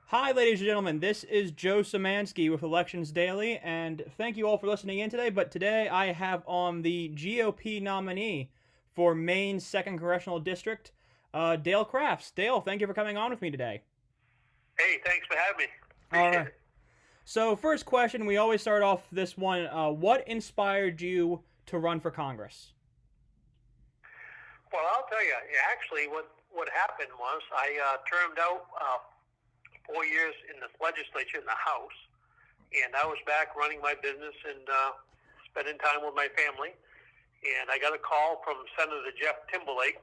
Hi, ladies and gentlemen. This is Joe Szymanski with Elections Daily, and thank you all for listening in today. But today I have on the GOP nominee for Maine's 2nd Congressional District, Dale Crafts. Dale, thank you for coming on with me today. Hey, thanks for having me. All Appreciate right. it. So, first question, we always start off this one. What inspired you to run for Congress? Well, I'll tell you, actually, what happened was I termed out 4 years in the legislature in the House, and I was back running my business and spending time with my family. And I got a call from Senator Jeff Timberlake,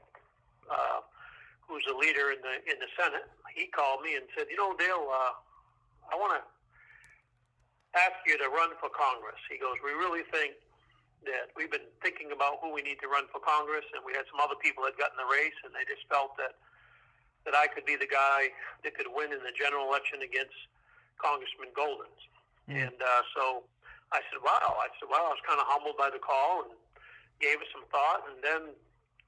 uh, who's a leader in the Senate. He called me and said, Dale, I want to ask you to run for Congress. He goes, we really think that we've been thinking about who we need to run for Congress, and we had some other people that got in the race, and they just felt that I could be the guy that could win in the general election against Congressman Golden's. Mm. And so I said, wow. I was kind of humbled by the call and gave it some thought. And then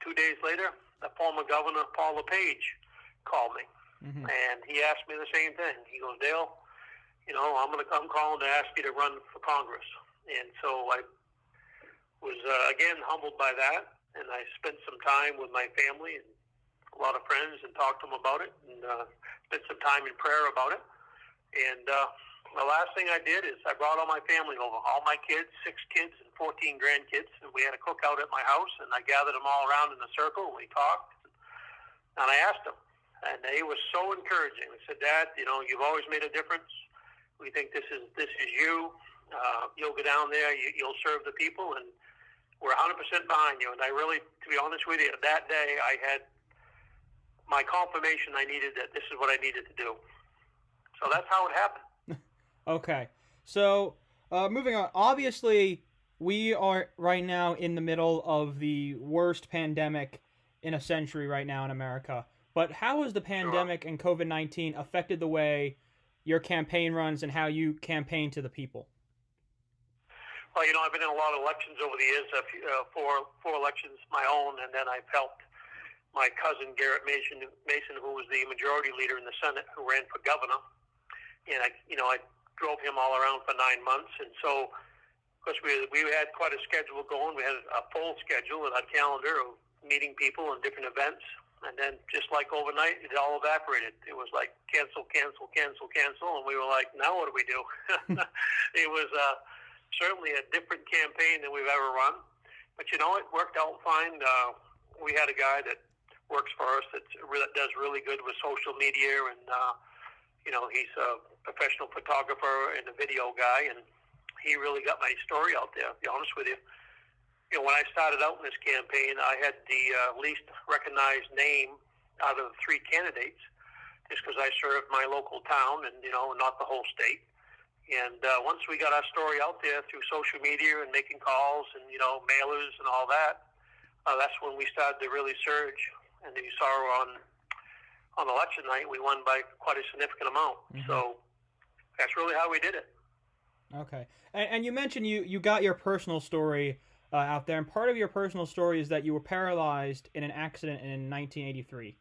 2 days later, the former governor, Paul LePage, called me. Mm-hmm. And he asked me the same thing. He goes, Dale, I'm calling to ask you to run for Congress. And so I was, again, humbled by that. And I spent some time with my family and a lot of friends and talked to them about it, and spent some time in prayer about it. And the last thing I did is I brought all my family over, all my kids, 6 kids and 14 grandkids, and we had a cookout at my house, and I gathered them all around in a circle, and we talked, and I asked them, and they were so encouraging. They said, Dad, you've always made a difference. We think this is you. You'll go down there, you'll serve the people, and we're 100% behind you. And I really, to be honest with you, that day I had my confirmation I needed, that this is what I needed to do. So that's how it happened. Okay. So, moving on. Obviously, we are right now in the middle of the worst pandemic in a century right now in America. But how has the pandemic and COVID-19 affected the way your campaign runs and how you campaign to the people? Well, I've been in a lot of elections over the years, four elections my own, and then I've helped my cousin Garrett Mason, who was the majority leader in the Senate, who ran for governor, and I drove him all around for 9 months. And so, of course, we had quite a schedule going. We had a full schedule and a calendar of meeting people and different events. And then, just like overnight, it all evaporated. It was like cancel, cancel, cancel, cancel, and we were like, now what do we do? It was certainly a different campaign than we've ever run, but it worked out fine. We had a guy that works for us that does really good with social media, and he's a professional photographer and a video guy, and he really got my story out there, to be honest with you. When I started out in this campaign, I had the least recognized name out of the 3 candidates, just because I served my local town and not the whole state. And once we got our story out there through social media and making calls and mailers and all that, that's when we started to really surge. And you saw on election night, we won by quite a significant amount. Mm-hmm. So that's really how we did it. Okay. And you mentioned you got your personal story out there, and part of your personal story is that you were paralyzed in an accident in 1983.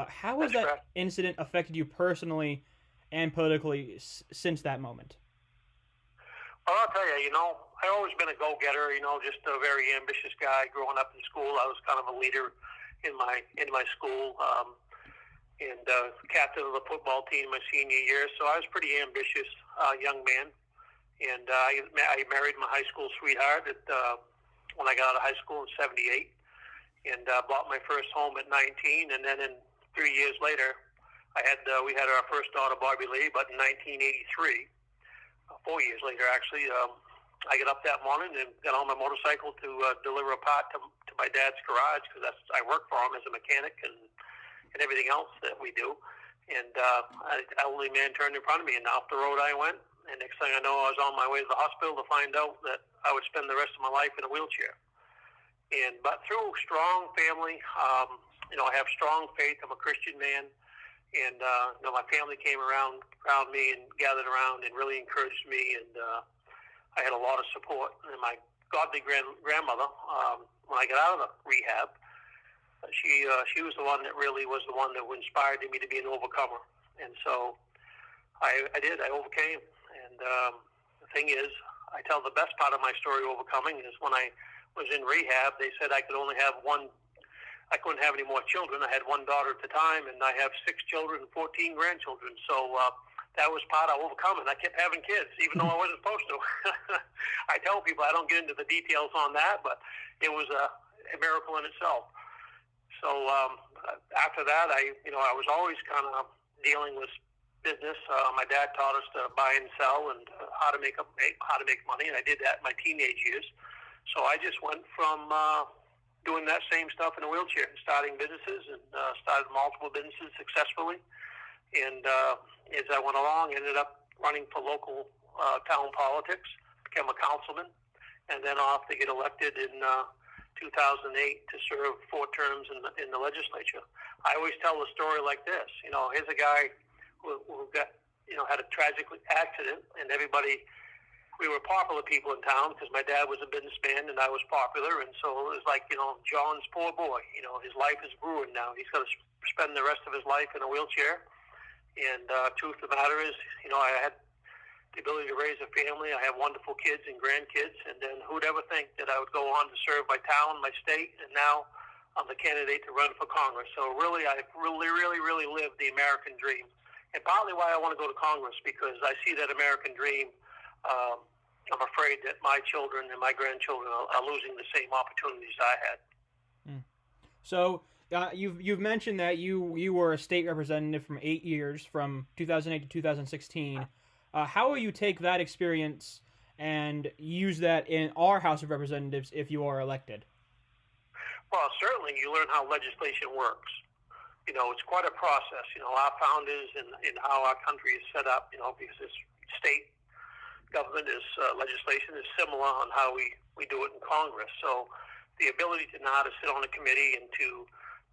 How has that incident affected you personally and politically since that moment? Well, I'll tell you, I've always been a go-getter, just a very ambitious guy. Growing up in school, I was kind of a leader in my school, and captain of the football team my senior year. So I was pretty ambitious young man, and I married my high school sweetheart when I got out of high school in '78, and bought my first home at 19. And then 3 years later, we had our first daughter, Barbie Lee, but in 1983, 4 years later actually. I got up that morning and got on my motorcycle to deliver a part to my dad's garage, because I work for him as a mechanic and everything else that we do. And an elderly man turned in front of me, and off the road I went. And next thing I know, I was on my way to the hospital to find out that I would spend the rest of my life in a wheelchair. But through strong family, I have strong faith. I'm a Christian man. And my family came around me and gathered around and really encouraged me, and I had a lot of support. And my godly grandmother, when I got out of the rehab, she was the one that really was the one that inspired me to be an overcomer. And so I did. I overcame. And the thing is, I tell the best part of my story overcoming is when I was in rehab, they said I could only have one. I couldn't have any more children. I had one daughter at the time, and I have 6 children and 14 grandchildren. So that was part of overcoming. I kept having kids, even though I wasn't supposed to. I tell people I don't get into the details on that, but it was a miracle in itself. So after that, I was always kind of dealing with business. My dad taught us to buy and sell and how to make money, and I did that in my teenage years. So I just went from doing that same stuff in a wheelchair, starting businesses, and started multiple businesses successfully. And as I went along, ended up running for local town politics, became a councilman, and then off to get elected in 2008 to serve 4 terms in the legislature. I always tell the story like this. Here's a guy who got, had a tragic accident, and we were popular people in town because my dad was a businessman and I was popular, and so it was like, John's poor boy. His life is ruined now. He's got to spend the rest of his life in a wheelchair. And truth of the matter is, I had the ability to raise a family. I have wonderful kids and grandkids, and then who'd ever think that I would go on to serve my town, my state, and now I'm the candidate to run for Congress. So really, I've really lived the American dream. And partly why I want to go to Congress, because I see that American dream. I'm afraid that my children and my grandchildren are losing the same opportunities I had. So you've mentioned that you were a state representative from 8 years, from 2008 to 2016. How will you take that experience and use that in our House of Representatives if you are elected? Well, certainly you learn how legislation works. It's quite a process. Our founders and how our country is set up, because this state government legislation is similar on how we do it in Congress. So the ability to know how to sit on a committee and to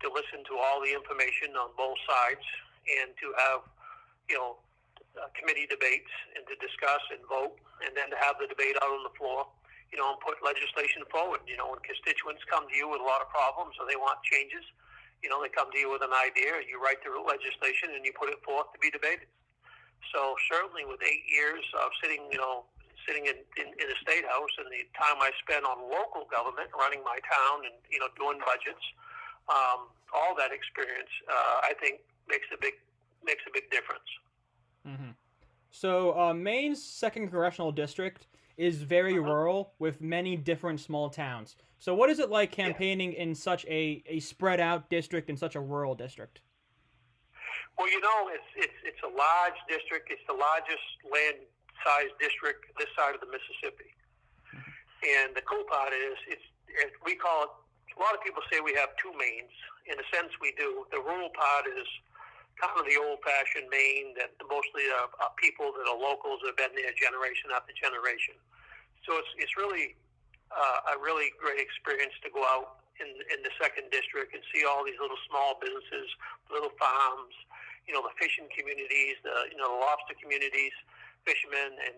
listen to all the information on both sides and to have, committee debates and to discuss and vote, and then to have the debate out on the floor, and put legislation forward. When constituents come to you with a lot of problems or they want changes, they come to you with an idea, you write the legislation and you put it forth to be debated. So certainly with 8 years of sitting in the State House and the time I spent on local government, running my town and, doing budgets, all that experience, I think makes a big difference. Mm-hmm. So Maine's 2nd Congressional District is very rural with many different small towns. So what is it like campaigning in such a spread out district, in such a rural district? Well, it's a large district. It's the largest land-sized district this side of the Mississippi. Mm-hmm. And the cool part is, we call it, a lot of people say we have 2 Maines. In a sense, we do. The rural part is kind of the old-fashioned Maine that mostly are people that are locals that have been there generation after generation. So it's really a really great experience to go out in the 2nd district and see all these little small businesses, little farms, the fishing communities, the lobster communities, fishermen, and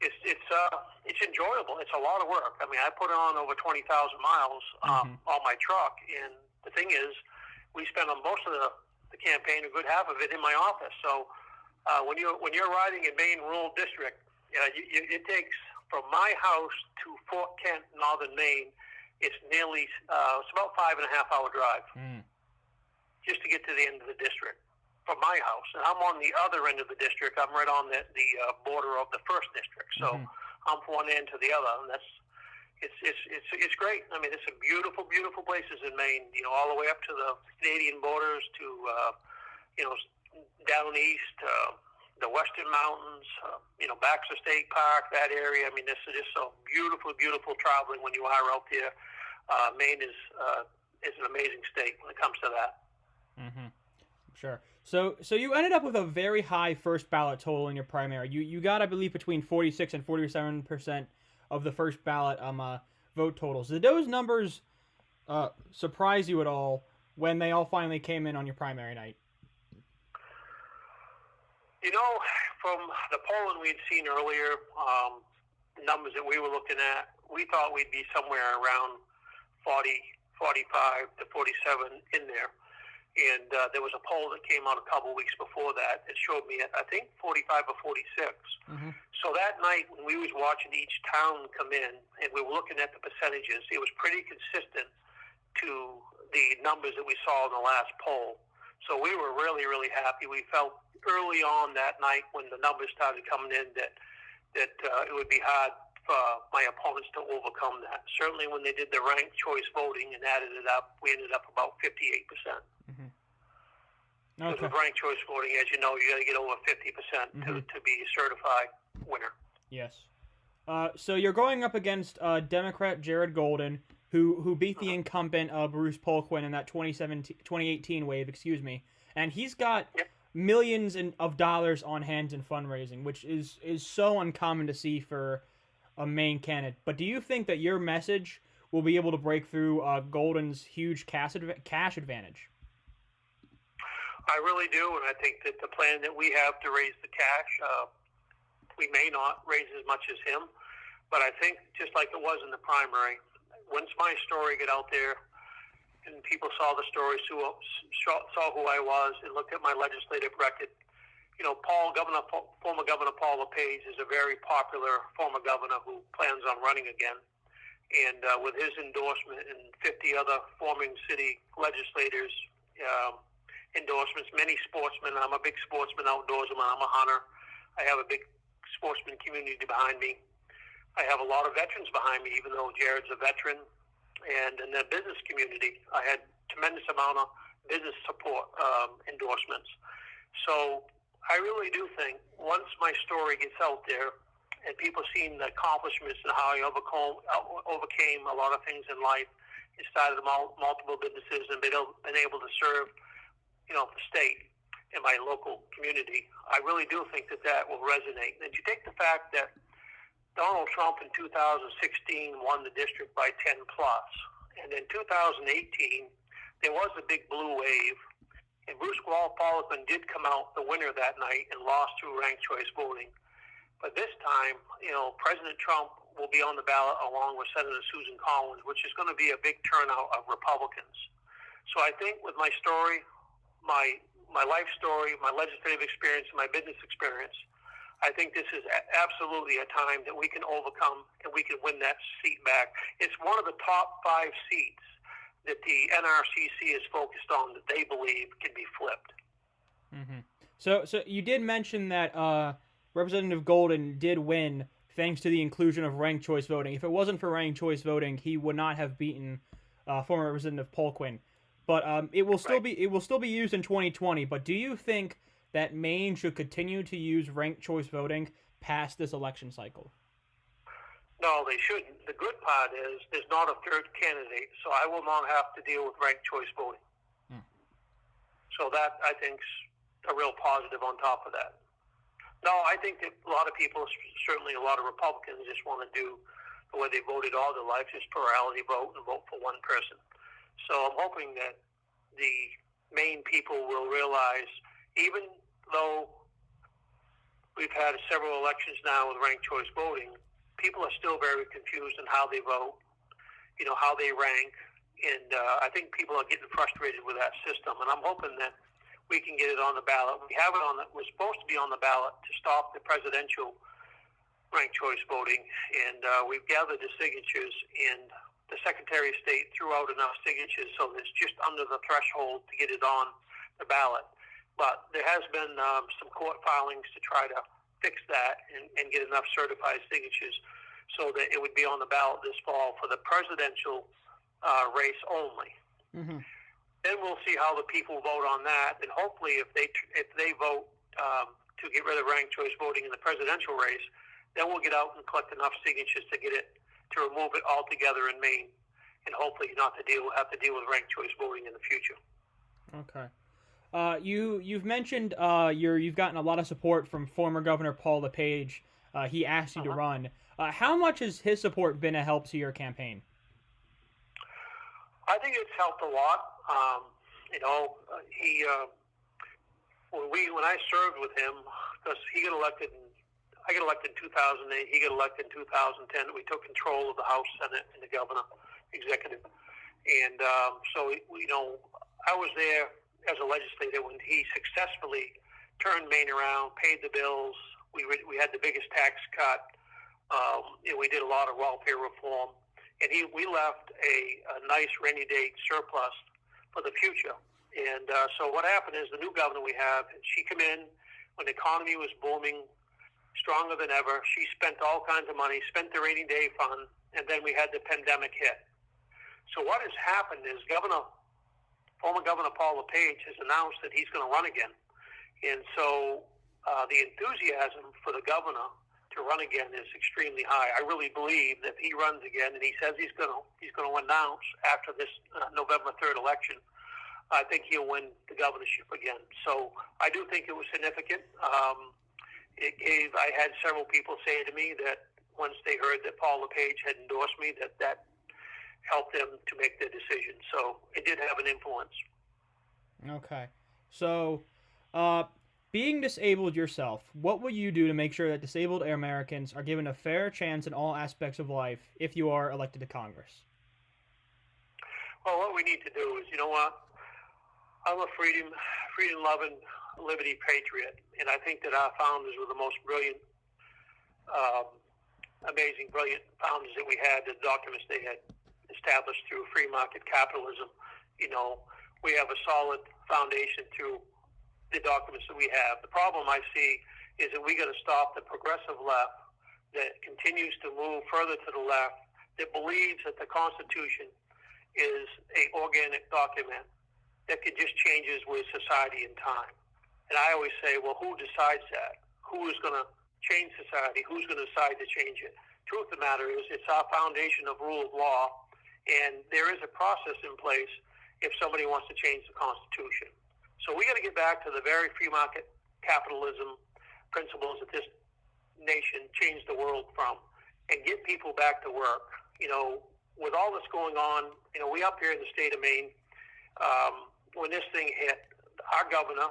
it's enjoyable. It's a lot of work. I mean, I put on over 20,000 miles on my truck, and the thing is, we spend on most of the campaign, a good half of it, in my office. So when you're riding in Maine rural district, it takes from my house to Fort Kent, northern Maine. It's nearly it's about 5.5 hour drive just to get to the end of the district from my house. And I'm on the other end of the district. I'm right on the border of the 1st district. So I'm from one end to the other, and it's great. I mean, it's some beautiful places in Maine. All the way up to the Canadian borders to down east, the Western Mountains, Baxter State Park, that area. I mean, this is just so beautiful traveling when you are out there. Maine is an amazing state when it comes to that. Mm-hmm. Sure. So you ended up with a very high first ballot total in your primary. You got, I believe, between 46 and 47% of the first ballot vote totals. Did those numbers surprise you at all when they all finally came in on your primary night? From the polling we'd seen earlier, numbers that we were looking at, we thought we'd be somewhere around 40, 45 to 47 in there. And there was a poll that came out a couple of weeks before that showed me, I think, 45 or 46. Mm-hmm. So that night when we was watching each town come in and we were looking at the percentages, it was pretty consistent to the numbers that we saw in the last poll. So we were really, really happy. We felt early on that night when the numbers started coming in that it would be hard for my opponents to overcome that. Certainly when they did the ranked choice voting and added it up, we ended up about 58%. Mm-hmm. Because Okay. with ranked choice voting, as you know, you got to get over 50% to be a certified winner. Yes. So you're going up against Democrat Jared Golden, who beat the incumbent Bruce Polkwin in that 2018 wave, and he's got millions of dollars on hand in fundraising, which is so uncommon to see for a Maine candidate. But do you think that your message will be able to break through Golden's huge cash advantage? I really do, and I think that the plan that we have to raise the cash, we may not raise as much as him, but I think just like it was in the primary, once my story got out there and people saw the story, saw who I was, and looked at my legislative record, you know, former Governor Paul LePage is a very popular former governor who plans on running again. And with his endorsement and 50 other forming city legislators, endorsements, many sportsmen. I'm a big sportsman, outdoorsman. I'm a hunter. I have a big sportsman community behind me. I have a lot of veterans behind me, even though Jared's a veteran. And in the business community, I had tremendous amount of business support endorsements. So I really do think once my story gets out there and people seeing the accomplishments and how I overcame a lot of things in life, and started multiple businesses and been able to serve, you know, the state and my local community, I really do think that will resonate. And you take the fact that Donald Trump in 2016 won the district by 10 plus, and in 2018 there was a big blue wave, and Bruce Polkwin did come out the winner that night and lost through ranked choice voting. But this time, you know, President Trump will be on the ballot along with Senator Susan Collins, which is going to be a big turnout of Republicans. So I think with my story, my life story, my legislative experience, and my business experience, I think this is absolutely a time that we can overcome and we can win that seat back. It's one of the top 5 seats that the NRCC is focused on that they believe can be flipped. Mm-hmm. So you did mention that Representative Golden did win thanks to the inclusion of ranked choice voting. If it wasn't for ranked choice voting, he would not have beaten former Representative Polkwin. But it will still be used in 2020. But do you think that Maine should continue to use ranked choice voting past this election cycle? No, they shouldn't. The good part is there's not a third candidate, so I will not have to deal with ranked choice voting. So that, I think, is a real positive on top of that. No, I think that a lot of people, certainly a lot of Republicans, just want to do the way they voted all their life, just plurality vote and vote for one person. So I'm hoping that the Maine people will realize, even though we've had several elections now with ranked choice voting, people are still very confused on how they vote, you know, how they rank, and I think people are getting frustrated with that system, and I'm hoping that we can get it on the ballot. We have it we're supposed to be on the ballot to stop the presidential ranked choice voting, and we've gathered the signatures, and the Secretary of State threw out enough signatures so it's just under the threshold to get it on the ballot. But there has been some court filings to try to fix that and get enough certified signatures so that it would be on the ballot this fall for the presidential race only. Mm-hmm. Then we'll see how the people vote on that, and hopefully if they vote to get rid of ranked choice voting in the presidential race, then we'll get out and collect enough signatures to remove it altogether in Maine, and hopefully not have to deal with ranked choice voting in the future. Okay. You've mentioned you've gotten a lot of support from former Governor Paul LePage. He asked you to run. How much has his support been a help to your campaign? I think it's helped a lot. When I served with him, because he got elected, I got elected in 2008. He got elected in 2010. We took control of the House, Senate, and the governor executive, and so I was there as a legislator when he successfully turned Maine around, paid the bills. We had the biggest tax cut. And we did a lot of welfare reform, and we left a nice rainy day surplus for the future. And so what happened is the new governor we have, she came in when the economy was booming, stronger than ever. She spent all kinds of money, spent the rainy day fund, and then we had the pandemic hit. So what has happened is former Governor Paul LePage has announced that he's going to run again. And so the enthusiasm for the governor to run again is extremely high. I really believe that if he runs again, and he says he's going to announce after this November 3rd election, I think he'll win the governorship again. So I do think it was significant. I had several people say to me that once they heard that Paul LePage had endorsed me, that helped them to make their decision. So it did have an influence. Okay. So, being disabled yourself, what will you do to make sure that disabled Americans are given a fair chance in all aspects of life if you are elected to Congress? Well, what we need to do is, you know what? I'm a freedom-loving, liberty patriot, and I think that our founders were the most brilliant, amazing, brilliant founders that we had, the documents they had established through free market capitalism. You know, we have a solid foundation through the documents that we have. The problem I see is that we got to stop the progressive left that continues to move further to the left, that believes that the Constitution is an organic document that can just changes with society and time. And I always say, well, who decides that? Who is going to change society? Who's going to decide to change it? Truth of the matter is, it's our foundation of rule of law, and there is a process in place if somebody wants to change the Constitution. So we got to get back to the very free market capitalism principles that this nation changed the world from, and get people back to work. You know, with all that's going on, you know, we up here in the state of Maine, when this thing hit, our governor,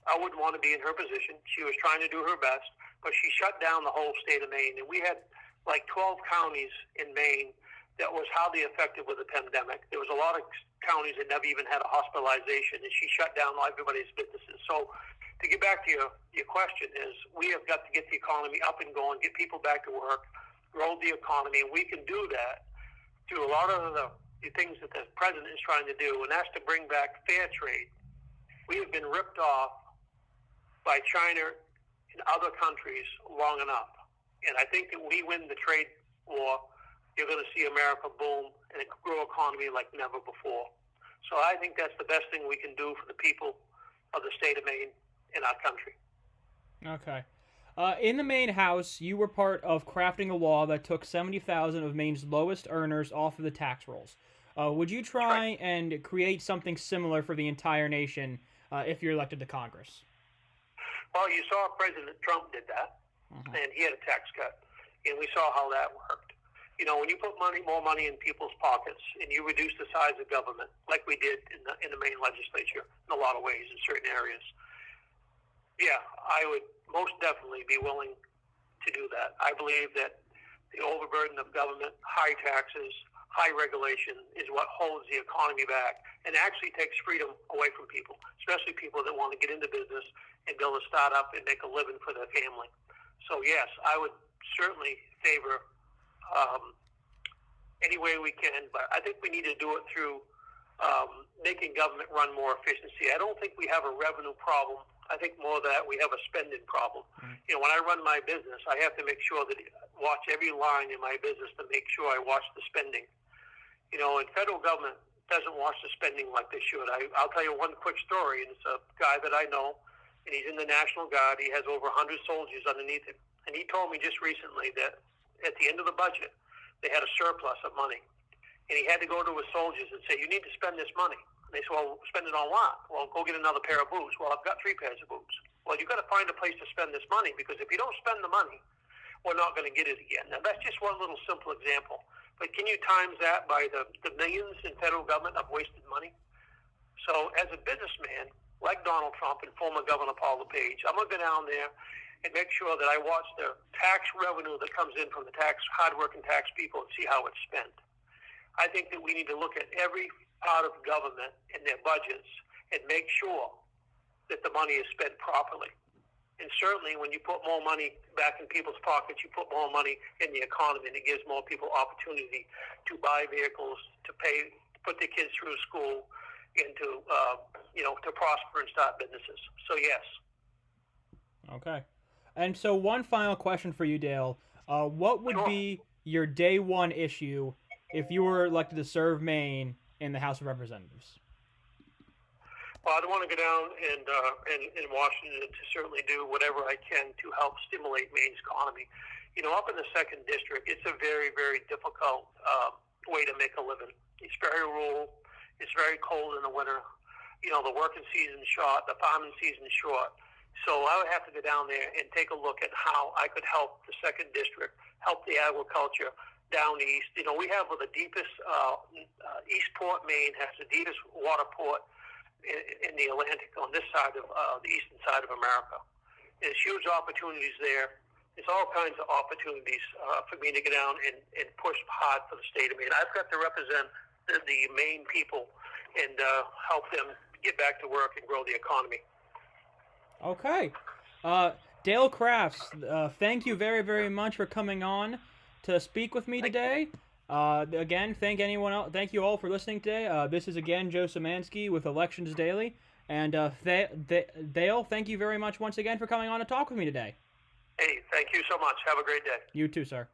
I wouldn't want to be in her position. She was trying to do her best, but she shut down the whole state of Maine, and we had like 12 counties in Maine that was hardly affected with the pandemic. There was a lot of counties that never even had a hospitalization, and she shut down everybody's businesses. So to get back to your question is, we have got to get the economy up and going, get people back to work, grow the economy, and we can do that through a lot of the things that the president is trying to do, and that's to bring back fair trade. We have been ripped off by China and other countries long enough, and I think that we win the trade war, you're going to see America boom and grow economy like never before. So I think that's the best thing we can do for the people of the state of Maine and our country. Okay. In the Maine House, you were part of crafting a law that took 70,000 of Maine's lowest earners off of the tax rolls. Would you try and create something similar for the entire nation if you're elected to Congress? Well, you saw President Trump did that, and he had a tax cut, and we saw how that worked. You know, when you put more money in people's pockets, and you reduce the size of government, like we did in the Maine legislature in a lot of ways in certain areas, yeah, I would most definitely be willing to do that. I believe that the overburden of government, high taxes, high regulation is what holds the economy back and actually takes freedom away from people, especially people that want to get into business and build a startup and make a living for their family. So yes, I would certainly favor any way we can, but I think we need to do it through making government run more efficiency. I don't think we have a revenue problem. I think more that we have a spending problem. You know, when I run my business, I have to make sure that watch every line in my business to make sure I watch the spending. You know, and federal government doesn't watch the spending like they should. I'll tell you one quick story, and it's a guy that I know, and he's in the National Guard. He has over 100 soldiers underneath him. And he told me just recently that at the end of the budget, they had a surplus of money. And he had to go to his soldiers and say, you need to spend this money. And they said, well, spend it on what? Well, go get another pair of boots. Well, I've got 3 pairs of boots. Well, you've got to find a place to spend this money, because if you don't spend the money, we're not going to get it again. Now, that's just one little simple example. But can you times that by the millions in federal government of wasted money? So as a businessman, like Donald Trump and former Governor Paul LePage, I'm going to go down there and make sure that I watch the tax revenue that comes in from the hardworking tax people and see how it's spent. I think that we need to look at every part of government and their budgets and make sure that the money is spent properly. And certainly when you put more money back in people's pockets, you put more money in the economy, and it gives more people opportunity to buy vehicles, to put their kids through school, and to prosper and start businesses. So yes. Okay. And so one final question for you, Dale. What would Sure. be your day one issue if you were elected to serve Maine in the House of Representatives? Well, I want to go down in Washington to certainly do whatever I can to help stimulate Maine's economy. Up in the 2nd District, it's a very, very difficult way to make a living. It's very rural. It's very cold in the winter. The working season's short. The farming season's short. So I would have to go down there and take a look at how I could help the 2nd District, help the agriculture down east. We have the deepest, Eastport, Maine has the deepest water port in the Atlantic on this side of the eastern side of America. There's huge opportunities there. There's all kinds of opportunities for me to get down and push hard for the state of Maine. I've got to represent the Maine people and help them get back to work and grow the economy. Okay. Dale Crafts, thank you very, very much for coming on to speak with me today. Again, thank you all for listening today. This is again Joe Szymanski with Elections Daily, and Dale, thank you very much once again for coming on to talk with me today. Hey, thank you so much. Have a great day. You too, sir.